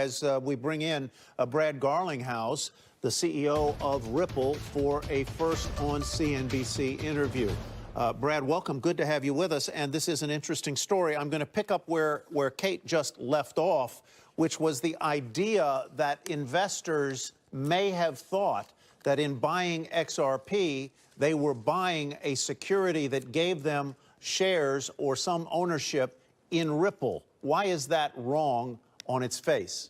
as we bring in Brad Garlinghouse, the CEO of Ripple, for a first on CNBC interview. Brad, welcome. Good to have you with us. And this is an interesting story. I'm going to pick up where Kate just left off, which was the idea that investors may have thought that in buying XRP, they were buying a security that gave them shares or some ownership in Ripple. Why is that wrong on its face?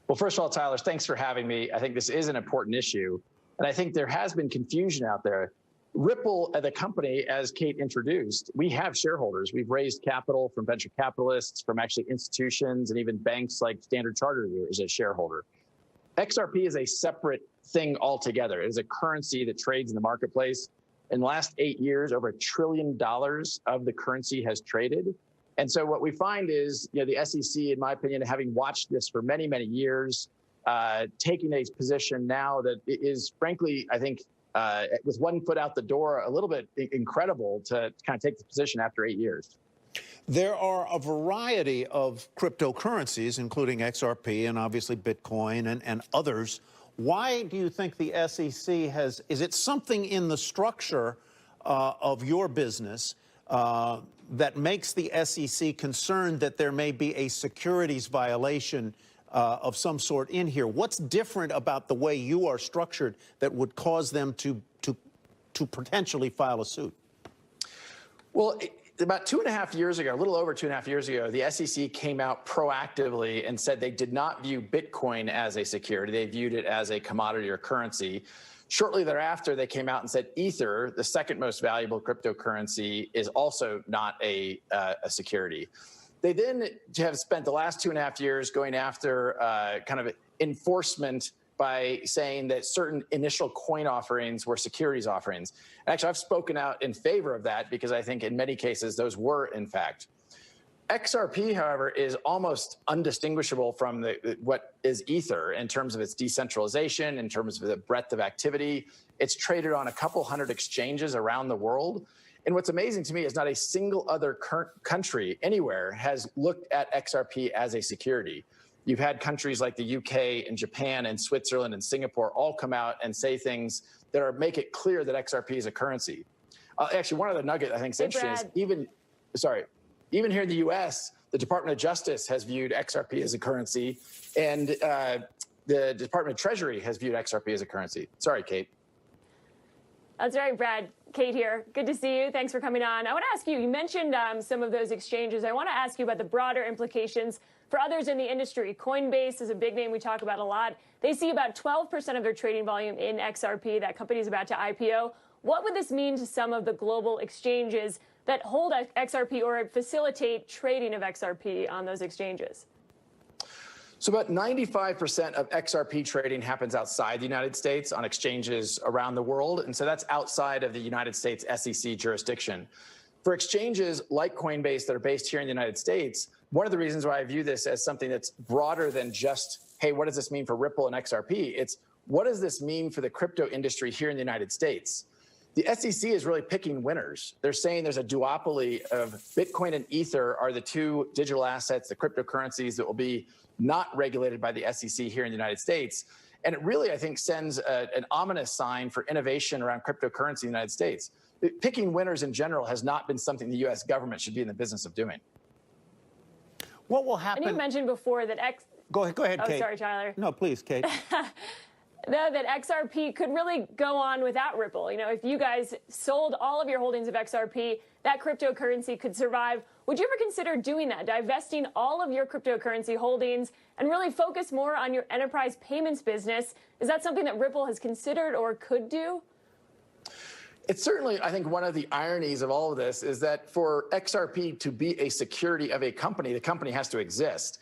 Well, first of all, Tyler, thanks for having me. I think this is an important issue. And I think there has been confusion out there. Ripple, the company, as Kate introduced, we have shareholders. We've raised capital from venture capitalists, from actually institutions, and even banks like Standard Chartered is a shareholder. XRP is a separate thing altogether. It is a currency that trades in the marketplace. In the last 8 years, over $1 trillion of the currency has traded. And so what we find is, the SEC, in my opinion, having watched this for many, many years, taking a position now that is, frankly, I think, with one foot out the door, a little bit incredible to kind of take the position after 8 years. There are a variety of cryptocurrencies, including XRP and obviously Bitcoin and others. Why do you think the SEC is it something in the structure of your business that makes the SEC concerned that there may be a securities violation of some sort in here? What's different about the way you are structured that would cause them to potentially file a suit? Well, about 2.5 years ago, a little over 2.5 years ago, the SEC came out proactively and said they did not view Bitcoin as a security. They viewed it as a commodity or currency. Shortly thereafter, they came out and said Ether, the second most valuable cryptocurrency, is also not a security. They then have spent the last 2.5 years going after kind of enforcement by saying that certain initial coin offerings were securities offerings. Actually, I've spoken out in favor of that because I think in many cases those were, in fact. XRP, however, is almost undistinguishable from what is Ether in terms of its decentralization, in terms of the breadth of activity. It's traded on a couple hundred exchanges around the world. And what's amazing to me is not a single other country anywhere has looked at XRP as a security. You've had countries like the UK and Japan and Switzerland and Singapore all come out and say things that make it clear that XRP is a currency. Actually, one other nugget I think is interesting is even here in the US, the Department of Justice has viewed XRP as a currency, and the Department of Treasury has viewed XRP as a currency. Sorry, Kate. That's right, Brad. Kate here. Good to see you. Thanks for coming on. I want to ask you, you mentioned some of those exchanges. I want to ask you about the broader implications for others in the industry. Coinbase is a big name we talk about a lot. They see about 12% of their trading volume in XRP. That company is about to IPO. What would this mean to some of the global exchanges that hold XRP or facilitate trading of XRP on those exchanges? So about 95% of XRP trading happens outside the United States on exchanges around the world. And so that's outside of the United States SEC jurisdiction. For exchanges like Coinbase that are based here in the United States, one of the reasons why I view this as something that's broader than just, hey, what does this mean for Ripple and XRP? It's what does this mean for the crypto industry here in the United States? The SEC is really picking winners. They're saying there's a duopoly of Bitcoin and Ether are the two digital assets, the cryptocurrencies that will be not regulated by the SEC here in the United States. And it really, I think, sends an ominous sign for innovation around cryptocurrency in the United States. Picking winners in general has not been something the U.S. government should be in the business of doing. What will happen? And you mentioned before that Go ahead, Kate. Oh, sorry, Tyler. No, please, Kate. That XRP could really go on without Ripple. If you guys sold all of your holdings of XRP, that cryptocurrency could survive. Would you ever consider doing that, divesting all of your cryptocurrency holdings and really focus more on your enterprise payments business? Is that something that Ripple has considered or could do? It's certainly, I think, one of the ironies of all of this is that for XRP to be a security of a company, the company has to exist.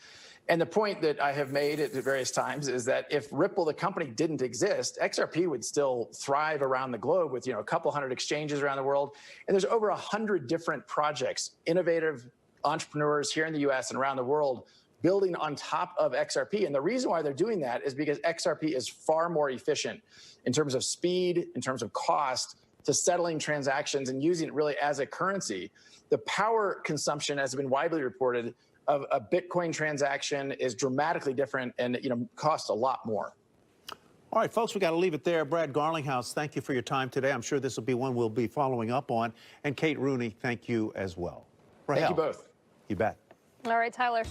And the point that I have made at various times is that if Ripple, the company, didn't exist, XRP would still thrive around the globe with, a couple hundred exchanges around the world. And there's over 100 different projects, innovative entrepreneurs here in the US and around the world building on top of XRP. And the reason why they're doing that is because XRP is far more efficient in terms of speed, in terms of cost, to settling transactions and using it really as a currency. The power consumption has been widely reported a Bitcoin transaction is dramatically different and costs a lot more. All right, folks, we got to leave it there. Brad Garlinghouse, thank you for your time today. I'm sure this will be one we'll be following up on. And Kate Rooney, thank you as well. Thank you both. You bet. All right, Tyler.